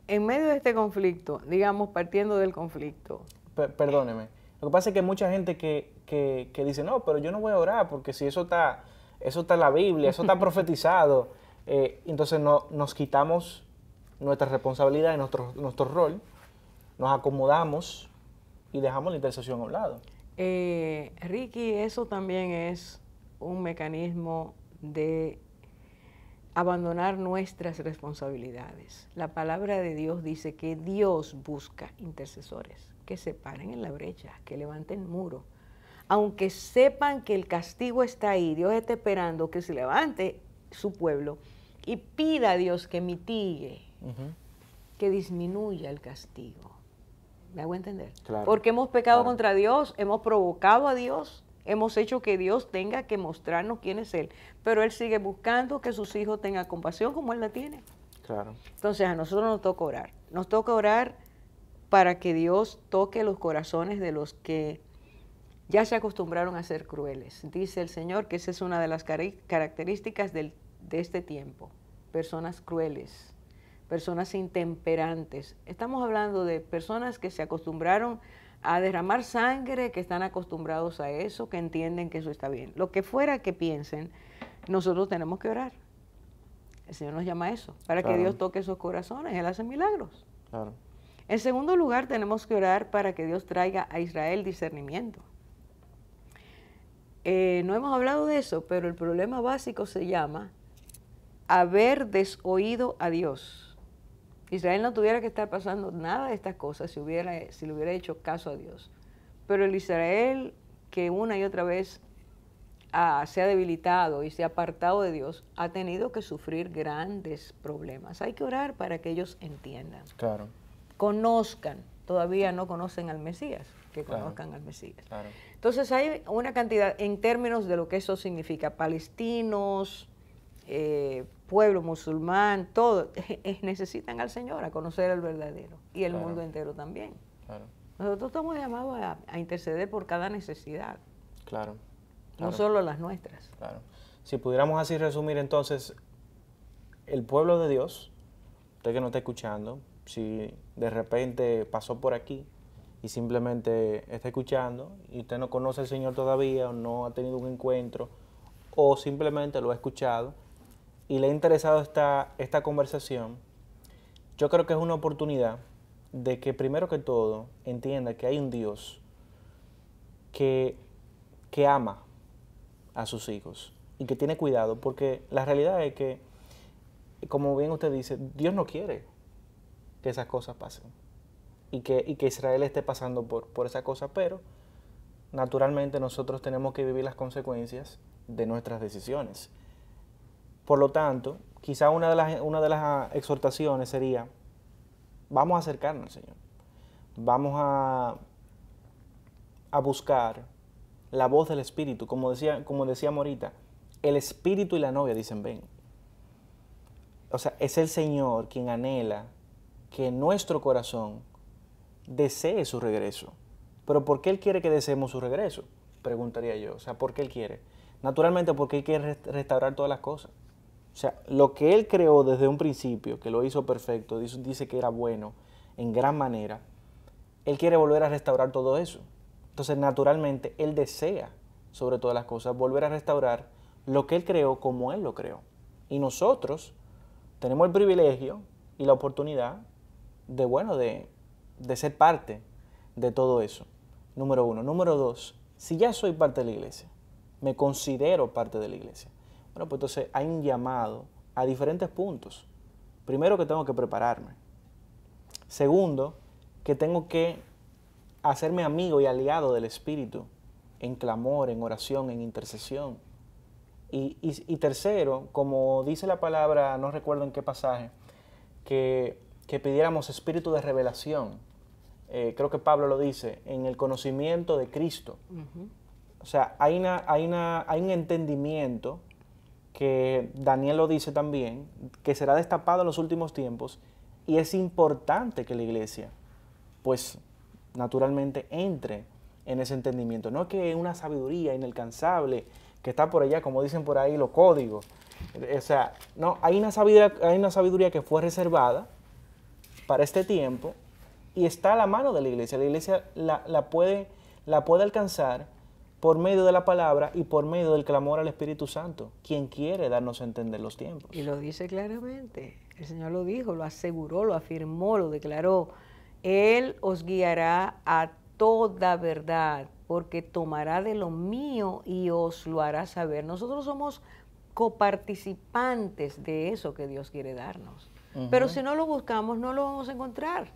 en medio de este conflicto, digamos, partiendo del conflicto. Perdóneme. Lo que pasa es que hay mucha gente que dice, no, pero yo no voy a orar porque si eso está en la Biblia, eso está profetizado. Entonces nos quitamos nuestra responsabilidad y nuestro rol, nos acomodamos y dejamos la intercesión a un lado. Ricky, eso también es un mecanismo de abandonar nuestras responsabilidades. La palabra de Dios dice que Dios busca intercesores que se paren en la brecha, que levanten muro. Aunque sepan que el castigo está ahí, Dios está esperando que se levante su pueblo y pida a Dios que mitigue, que disminuya el castigo. ¿Me hago entender? Claro. Porque hemos pecado contra Dios, hemos provocado a Dios, hemos hecho que Dios tenga que mostrarnos quién es Él, pero Él sigue buscando que sus hijos tengan compasión como Él la tiene. Claro. Entonces a nosotros nos toca orar. Nos toca orar para que Dios toque los corazones de los que ya se acostumbraron a ser crueles. Dice el Señor que esa es una de las características de este tiempo. Personas crueles, personas intemperantes. Estamos hablando de personas que se acostumbraron a derramar sangre, que están acostumbrados a eso, que entienden que eso está bien. Lo que fuera que piensen, nosotros tenemos que orar. El Señor nos llama a eso, para que Dios toque esos corazones. Él hace milagros. Claro. En segundo lugar, tenemos que orar para que Dios traiga a Israel discernimiento. No hemos hablado de eso, pero el problema básico se llama haber desoído a Dios. Israel no tuviera que estar pasando nada de estas cosas si le hubiera hecho caso a Dios. Pero el Israel que una y otra vez se ha debilitado y se ha apartado de Dios, ha tenido que sufrir grandes problemas. Hay que orar para que ellos entiendan. Claro. Conozcan, todavía no conocen al Mesías, que conozcan al Mesías. Claro. Entonces hay una cantidad, en términos de lo que eso significa, palestinos, pueblo musulmán, todo, necesitan al Señor, a conocer al verdadero, y el mundo entero también. Claro. Nosotros estamos llamados a interceder por cada necesidad, Claro. no solo las nuestras. Claro. Si pudiéramos así resumir entonces, el pueblo de Dios, usted que no está escuchando, si de repente pasó por aquí y simplemente está escuchando y usted no conoce al Señor todavía o no ha tenido un encuentro o simplemente lo ha escuchado y le ha interesado esta conversación, yo creo que es una oportunidad de que primero que todo entienda que hay un Dios que ama a sus hijos y que tiene cuidado, porque la realidad es que, como bien usted dice, Dios no quiere que esas cosas pasen y que Israel esté pasando por esa cosa, pero naturalmente nosotros tenemos que vivir las consecuencias de nuestras decisiones. Por lo tanto, quizá una de las exhortaciones sería, vamos a acercarnos al Señor, vamos a buscar la voz del Espíritu, como decíamos ahorita, el Espíritu y la novia dicen ven. O sea, es el Señor quien anhela que nuestro corazón desee su regreso. Pero ¿por qué Él quiere que deseemos su regreso? Preguntaría yo. O sea, ¿por qué Él quiere? Naturalmente porque Él quiere restaurar todas las cosas. O sea, lo que Él creó desde un principio, que lo hizo perfecto, dice que era bueno en gran manera, Él quiere volver a restaurar todo eso. Entonces, naturalmente, Él desea, sobre todas las cosas, volver a restaurar lo que Él creó como Él lo creó. Y nosotros tenemos el privilegio y la oportunidad de ser parte de todo eso. Número uno. Número dos, si ya soy parte de la iglesia, me considero parte de la iglesia, bueno, pues entonces hay un llamado a diferentes puntos. Primero, que tengo que prepararme. Segundo, que tengo que hacerme amigo y aliado del Espíritu en clamor, en oración, en intercesión. Y tercero, como dice la palabra, no recuerdo en qué pasaje, que pidiéramos espíritu de revelación. Creo que Pablo lo dice, en el conocimiento de Cristo. O sea, hay un entendimiento que Daniel lo dice también, que será destapado en los últimos tiempos, y es importante que la iglesia, pues, naturalmente entre en ese entendimiento. No es que una sabiduría inalcanzable que está por allá, como dicen por ahí los códigos. O sea, no, hay una sabiduría que fue reservada para este tiempo y está a la mano de la iglesia. La iglesia la puede alcanzar por medio de la palabra y por medio del clamor al Espíritu Santo, quien quiere darnos a entender los tiempos. Y lo dice claramente, el Señor lo dijo, lo aseguró, lo afirmó, lo declaró. Él os guiará a toda verdad, porque tomará de lo mío y os lo hará saber. Nosotros somos coparticipantes de eso que Dios quiere darnos. Pero si no lo buscamos, no lo vamos a encontrar.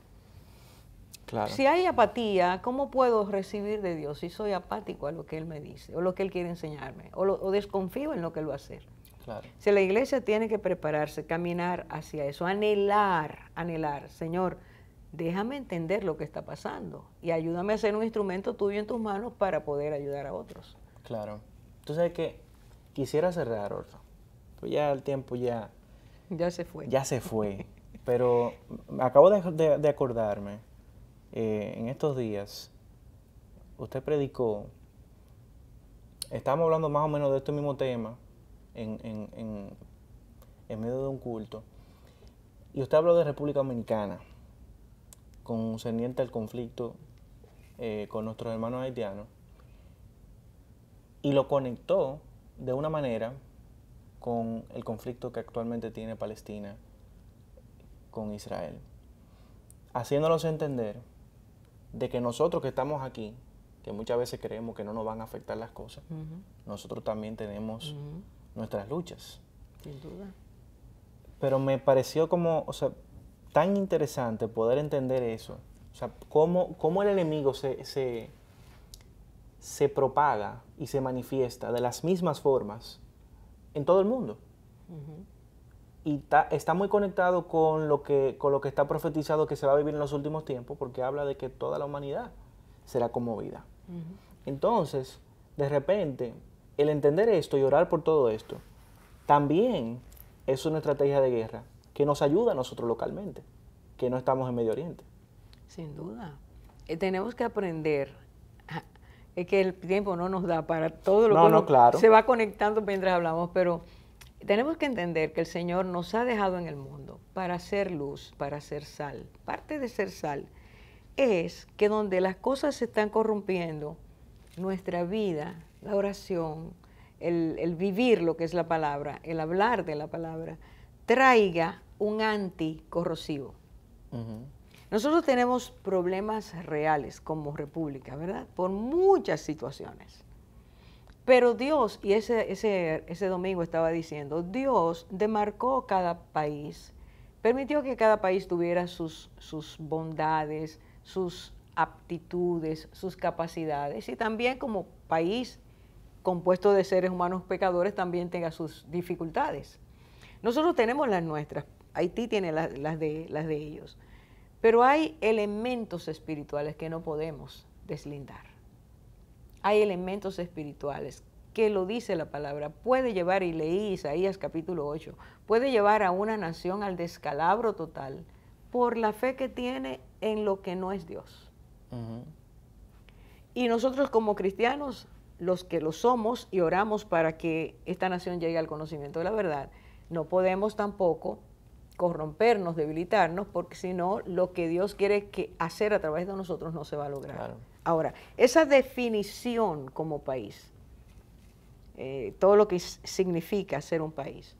Claro. Si hay apatía, ¿cómo puedo recibir de Dios si soy apático a lo que Él me dice, o lo que Él quiere enseñarme, o desconfío en lo que Él va a hacer? Claro. Si la iglesia tiene que prepararse, caminar hacia eso, anhelar, Señor, déjame entender lo que está pasando y ayúdame a ser un instrumento tuyo en tus manos para poder ayudar a otros. Claro. Tú sabes que quisiera cerrar, Orfa, pues ya el tiempo ya se fue. Ya se fue, pero acabo de acordarme, en estos días, usted predicó, estábamos hablando más o menos de este mismo tema en medio de un culto, y usted habló de República Dominicana, concerniente al conflicto con nuestros hermanos haitianos, y lo conectó de una manera con el conflicto que actualmente tiene Palestina con Israel, haciéndonos entender de que nosotros que estamos aquí, que muchas veces creemos que no nos van a afectar las cosas, nosotros también tenemos nuestras luchas. Sin duda. Pero me pareció como, o sea, tan interesante poder entender eso, o sea, cómo el enemigo se propaga y se manifiesta de las mismas formas en todo el mundo. Y está muy conectado con lo que está profetizado que se va a vivir en los últimos tiempos, porque habla de que toda la humanidad será conmovida. Entonces, de repente, el entender esto y orar por todo esto, también es una estrategia de guerra que nos ayuda a nosotros localmente, que no estamos en Medio Oriente. Sin duda. Tenemos que aprender. Es que el tiempo no nos da para todo lo que claro. Se va conectando mientras hablamos, pero tenemos que entender que el Señor nos ha dejado en el mundo para hacer luz, para hacer sal. Parte de ser sal es que donde las cosas se están corrompiendo, nuestra vida, la oración, el vivir lo que es la palabra, el hablar de la palabra, traiga un anticorrosivo. Nosotros tenemos problemas reales como república, ¿verdad? Por muchas situaciones. Pero Dios, y ese domingo estaba diciendo, Dios demarcó cada país, permitió que cada país tuviera sus bondades, sus aptitudes, sus capacidades, y también como país compuesto de seres humanos pecadores también tenga sus dificultades. Nosotros tenemos las nuestras, Haití tiene las de ellos. Pero hay elementos espirituales que no podemos deslindar. Hay elementos espirituales que lo dice la palabra, puede llevar, y leí Isaías capítulo 8, puede llevar a una nación al descalabro total por la fe que tiene en lo que no es Dios. Y nosotros como cristianos, los que lo somos y oramos para que esta nación llegue al conocimiento de la verdad, no podemos tampoco corrompernos, debilitarnos, porque si no, lo que Dios quiere hacer a través de nosotros no se va a lograr. Claro. Ahora, esa definición como país, todo lo que significa ser un país,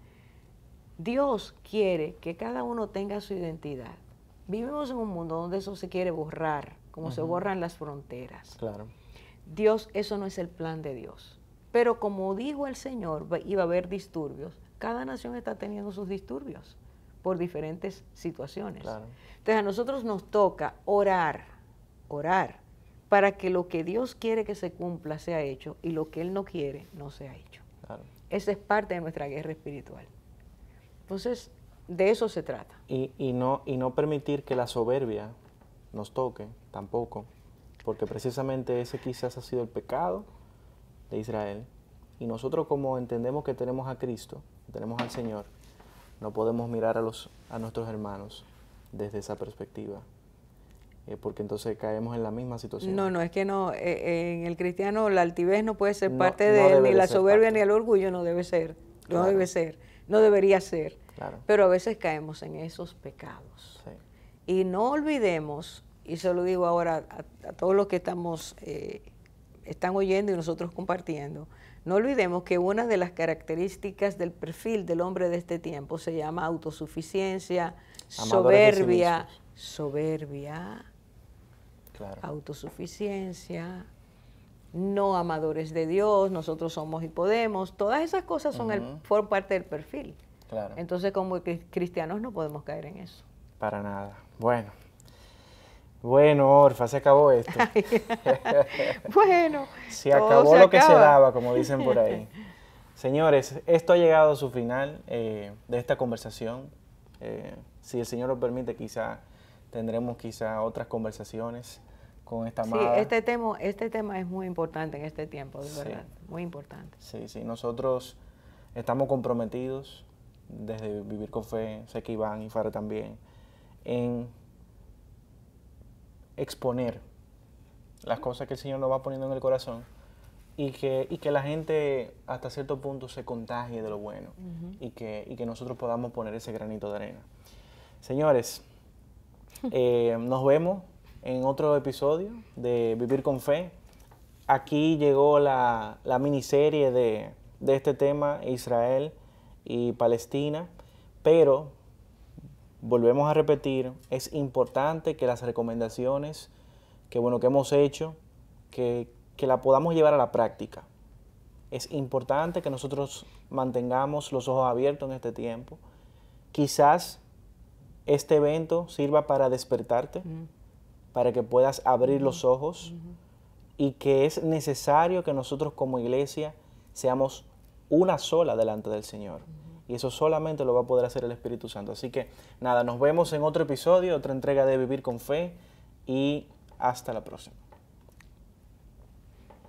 Dios quiere que cada uno tenga su identidad. Vivimos en un mundo donde eso se quiere borrar, como se borran las fronteras. Claro. Dios, eso no es el plan de Dios. Pero como dijo el Señor, iba a haber disturbios, cada nación está teniendo sus disturbios por diferentes situaciones. Claro. Entonces a nosotros nos toca orar para que lo que Dios quiere que se cumpla sea hecho y lo que Él no quiere no sea hecho. Claro. Esa es parte de nuestra guerra espiritual. Entonces, de eso se trata. Y no permitir que la soberbia nos toque tampoco, porque precisamente ese quizás ha sido el pecado de Israel. Y nosotros, como entendemos que tenemos a Cristo, tenemos al Señor, no podemos mirar a nuestros hermanos desde esa perspectiva, porque entonces caemos en la misma situación. No, es que no, en el cristiano la altivez no puede ser parte de él, ni la soberbia ni el orgullo no debe ser, claro. No debe ser, no debería ser. Claro. Pero a veces caemos en esos pecados. Sí. Y no olvidemos, y se lo digo ahora a todos los que están oyendo y nosotros compartiendo, no olvidemos que una de las características del perfil del hombre de este tiempo se llama autosuficiencia, Amadores de sí soberbia, Claro. autosuficiencia, no amadores de Dios, nosotros somos y podemos, todas esas cosas forman parte del perfil. Claro. Entonces, como cristianos no podemos caer en eso. Para nada. Bueno, Orfa, se acabó esto. Bueno, se acabó lo que se daba, como dicen por ahí. Señores, esto ha llegado a su final de esta conversación. Si el Señor lo permite, quizá tendremos otras conversaciones con esta amada. Sí, este tema es muy importante en este tiempo, de verdad, muy importante. Sí, nosotros estamos comprometidos desde Vivir con Fe, sé que Iván y Farah también, en exponer las cosas que el Señor nos va poniendo en el corazón y que la gente hasta cierto punto se contagie de lo bueno y que nosotros podamos poner ese granito de arena. Señores, nos vemos en otro episodio de Vivir con Fe. Aquí llegó la miniserie de este tema, Israel y Palestina, pero volvemos a repetir, es importante que las recomendaciones que hemos hecho, que la podamos llevar a la práctica. Es importante que nosotros mantengamos los ojos abiertos en este tiempo. Quizás este evento sirva para despertarte, para que puedas abrir los ojos y que es necesario que nosotros como iglesia seamos una sola delante del Señor. Y eso solamente lo va a poder hacer el Espíritu Santo. Así que nada, nos vemos en otro episodio, otra entrega de Vivir con Fe y hasta la próxima.